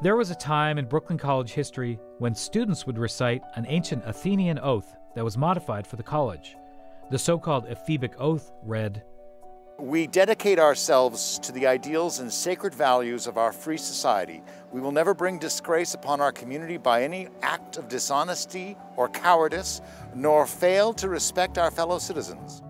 There was a time in Brooklyn College history when students would recite an ancient Athenian oath that was modified for the college. The so-called ephebic oath read, "We dedicate ourselves to the ideals and sacred values of our free society. We will never bring disgrace upon our community by any act of dishonesty or cowardice, nor fail to respect our fellow citizens."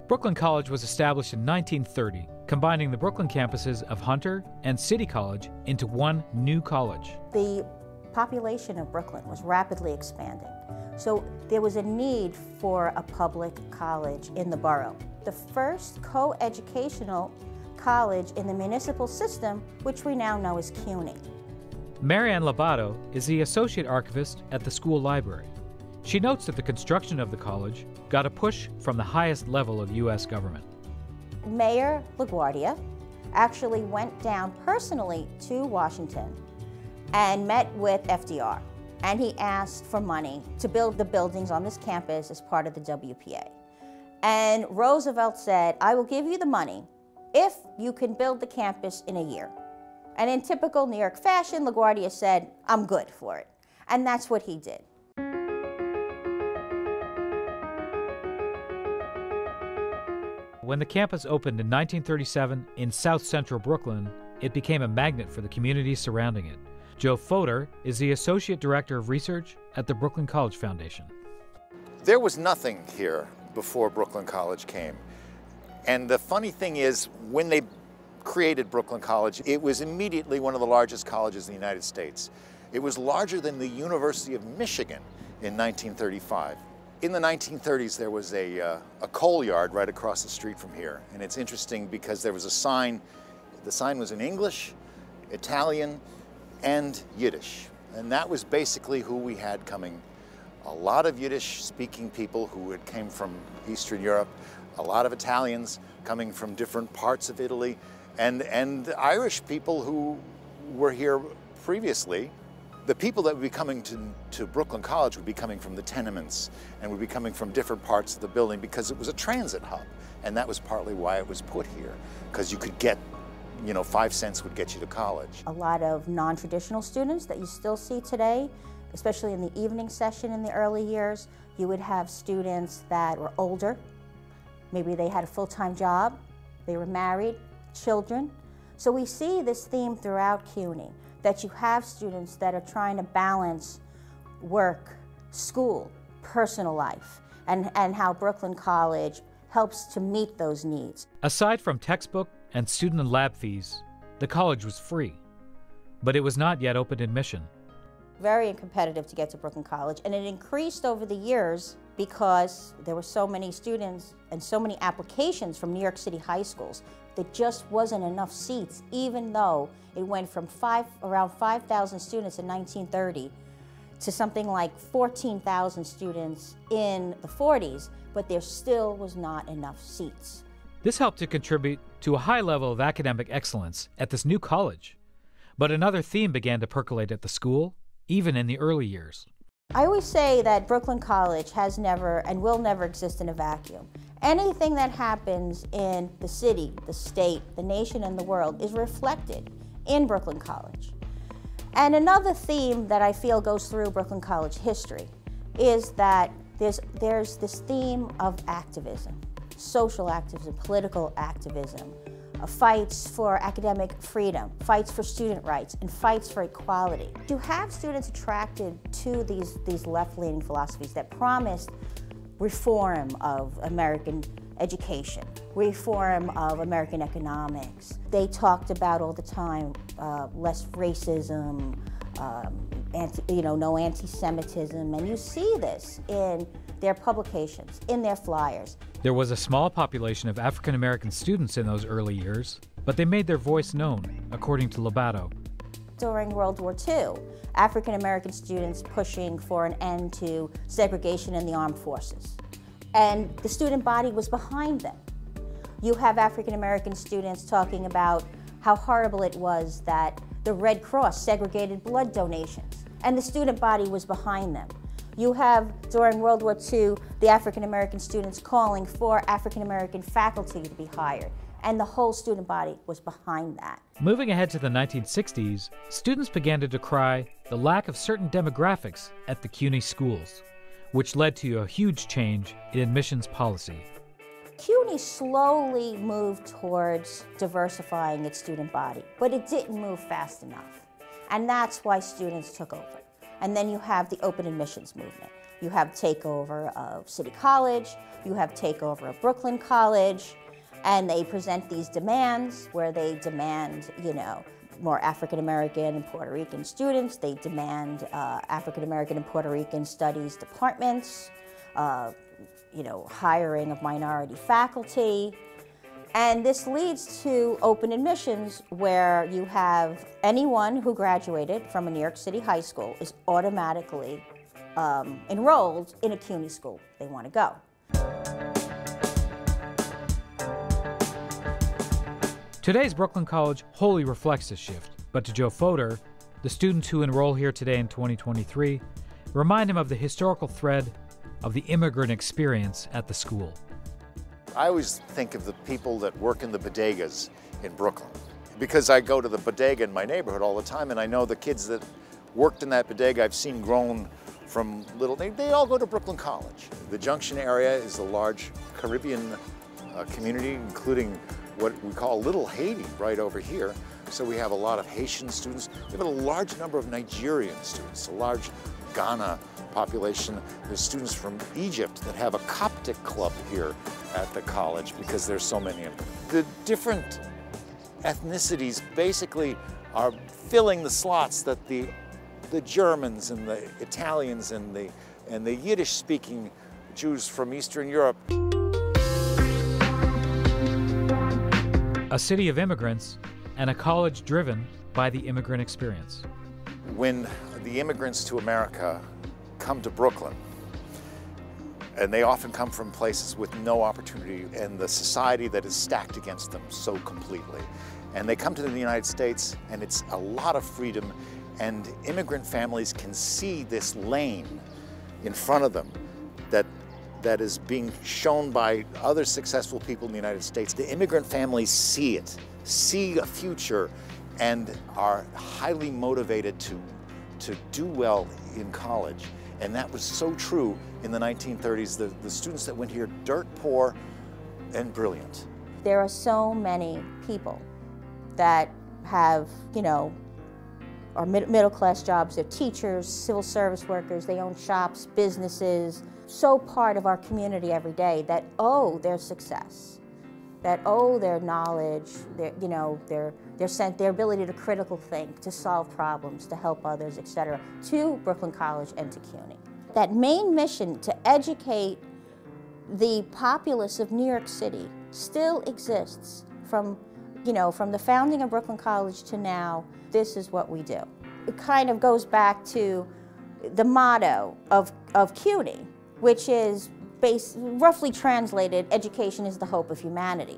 Brooklyn College was established in 1930, combining the Brooklyn campuses of Hunter and City College into one new college. The population of Brooklyn was rapidly expanding, so there was a need for a public college in the borough. The first co-educational college in the municipal system, which we now know as CUNY. Marianne Lobato is the associate archivist at the school library. She notes that the construction of the college got a push from the highest level of U.S. government. Mayor LaGuardia actually went down personally to Washington and met with FDR, and he asked for money to build the buildings on this campus as part of the WPA. And Roosevelt said, "I will give you the money if you can build the campus in a year." And in typical New York fashion, LaGuardia said, "I'm good for it." And that's what he did. When the campus opened in 1937 in South Central Brooklyn, it became a magnet for the community surrounding it. Joe Fodor is the Associate Director of Research at the Brooklyn College Foundation. There was nothing here before Brooklyn College came. And the funny thing is, when they created Brooklyn College, it was immediately one of the largest colleges in the United States. It was larger than the University of Michigan in 1935. In the 1930s, there was a coal yard right across the street from here. And it's interesting because there was a sign. The sign was in English, Italian, and Yiddish. And that was basically who we had coming. A lot of Yiddish-speaking people who had came from Eastern Europe, a lot of Italians coming from different parts of Italy, and Irish people who were here previously. The people that would be coming to Brooklyn College would be coming from the tenements and would be coming from different parts of the building because it was a transit hub. And that was partly why it was put here, because you could get, 5 cents would get you to college. A lot of non-traditional students that you still see today, especially in the evening session in the early years. You would have students that were older. Maybe they had a full-time job, they were married, children. So we see this theme throughout CUNY, that you have students that are trying to balance work, school, personal life, and how Brooklyn College helps to meet those needs. Aside from textbook and student and lab fees, the college was free, but it was not yet open admission. Very competitive to get to Brooklyn College, and it increased over the years because there were so many students and so many applications from New York City high schools. There just wasn't enough seats, even though it went from around 5,000 students in 1930 to something like 14,000 students in the 40s, but there still was not enough seats. This helped to contribute to a high level of academic excellence at this new college. But another theme began to percolate at the school, even in the early years. I always say that Brooklyn College has never and will never exist in a vacuum. Anything that happens in the city, the state, the nation, and the world is reflected in Brooklyn College. And another theme that I feel goes through Brooklyn College history is that there's this theme of activism, social activism, political activism, fights for academic freedom, fights for student rights, and fights for equality. To have students attracted to these left-leaning philosophies that promised reform of American education, reform of American economics. They talked about all the time less racism, no anti-Semitism, and you see this in their publications, in their flyers. There was a small population of African American students in those early years, but they made their voice known, according to Lobato. During World War II, African American students pushing for an end to segregation in the armed forces. And the student body was behind them. You have African American students talking about how horrible it was that the Red Cross segregated blood donations, and the student body was behind them. You have, during World War II, the African American students calling for African American faculty to be hired, And the whole student body was behind that. Moving ahead to the 1960s, students began to decry the lack of certain demographics at the CUNY schools, which led to a huge change in admissions policy. CUNY slowly moved towards diversifying its student body, but it didn't move fast enough. And that's why students took over. And then you have the open admissions movement. You have takeover of City College, you have takeover of Brooklyn College, and they present these demands where they demand, more African American and Puerto Rican students. They demand African American and Puerto Rican studies departments, hiring of minority faculty. And this leads to open admissions where you have anyone who graduated from a New York City high school is automatically enrolled in a CUNY school they want to go. Today's Brooklyn College wholly reflects this shift, but to Joe Fodor, the students who enroll here today in 2023 remind him of the historical thread of the immigrant experience at the school. I always think of the people that work in the bodegas in Brooklyn, because I go to the bodega in my neighborhood all the time, and I know the kids that worked in that bodega I've seen grown from little, they all go to Brooklyn College. The Junction area is a large Caribbean community, including what we call Little Haiti right over here. So we have a lot of Haitian students. We have a large number of Nigerian students, a large Ghana population. There's students from Egypt that have a Coptic club here at the college because there's so many of them. The different ethnicities basically are filling the slots that the Germans and the Italians and the Yiddish-speaking Jews from Eastern Europe. A city of immigrants and a college driven by the immigrant experience. When the immigrants to America come to Brooklyn, and they often come from places with no opportunity and the society that is stacked against them so completely, and they come to the United States and it's a lot of freedom, and immigrant families can see this lane in front of them that is being shown by other successful people in the United States. The immigrant families see it, see a future, and are highly motivated to do well in college. And that was so true in the 1930s. The students that went here, dirt poor and brilliant. There are so many people that have, are middle-class jobs. They're teachers, civil service workers, they own shops, businesses, so part of our community every day that owe their success, that owe their knowledge, their ability to critical think, to solve problems, to help others, etc., to Brooklyn College and to CUNY. That main mission to educate the populace of New York City still exists from the founding of Brooklyn College to now. This is what we do. It kind of goes back to the motto of CUNY, which is roughly translated, education is the hope of humanity.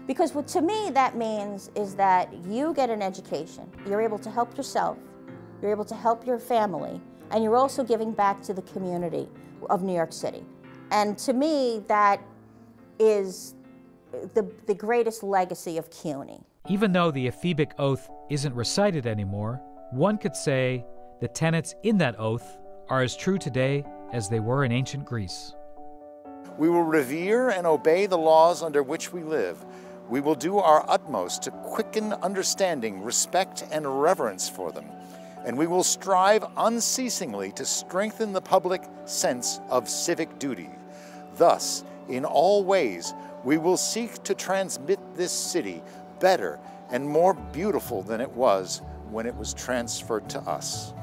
Because what to me that means is that you get an education, you're able to help yourself, you're able to help your family, and you're also giving back to the community of New York City. And to me, that is the greatest legacy of CUNY. Even though the ephebic oath isn't recited anymore, one could say the tenets in that oath are as true today as they were in ancient Greece. We will revere and obey the laws under which we live. We will do our utmost to quicken understanding, respect, and reverence for them. And we will strive unceasingly to strengthen the public sense of civic duty. Thus, in all ways, we will seek to transmit this city better and more beautiful than it was when it was transferred to us.